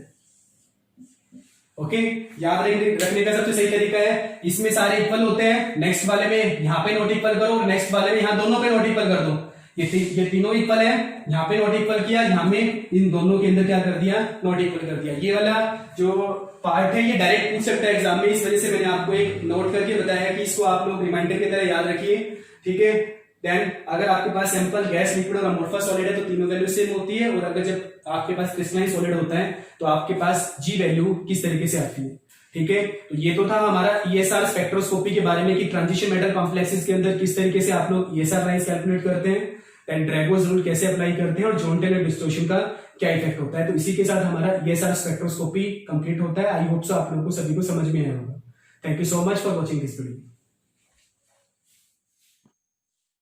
Okay, याद रखने का सबसे सही तरीका है, इसमें सारे इक्वल होते हैं, नेक्स्ट वाले में यहां पे नॉट इक्वल करो और नेक्स्ट वाले में यहां दोनों पे नॉट इक्वल कर दो। ये तीनों इक्वल है, यहाँ पे नॉट इक्वल किया, यहाँ में इन दोनों के अंदर क्या कर दिया, नॉट इक्वल कर दिया। ये वाला जो पार्ट है ये डायरेक्ट पूछ सकता है एग्जाम में, इस वजह से मैंने आपको एक नोट करके बताया कि इसको आप लोग रिमाइंडर की तरह याद रखिए, ठीक है। देन अगर आपके पास सैंपल गैस, लिक्विड और अमोर्फस सॉलिड है तो तीनों वैल्यू सेम होती है, और अगर जब आपके पास क्रिस्टलाइन सॉलिड होता है तो आपके पास जी वैल्यू किस तरीके से आती है, ठीक है। तो ये तो था हमारा ईएसआर स्पेक्ट्रोस्कोपी के बारे में कि ट्रांजिशन मेटल कॉम्प्लेक्सेस के अंदर किस तरीके से आप लोग ईएसआर लाइंस कैलकुलेट करते हैं, देन ड्रैगोस रूल कैसे अप्लाई करते हैं, और जॉन टेलर डिस्टॉर्शन का क्या इफेक्ट होता है। तो इसी के साथ हमारा ईएसआर स्पेक्ट्रोस्कोपी कंप्लीट होता है। आई होप सो आप लोगों को सभी को समझ में आया होगा। Thank you so much for watching this video.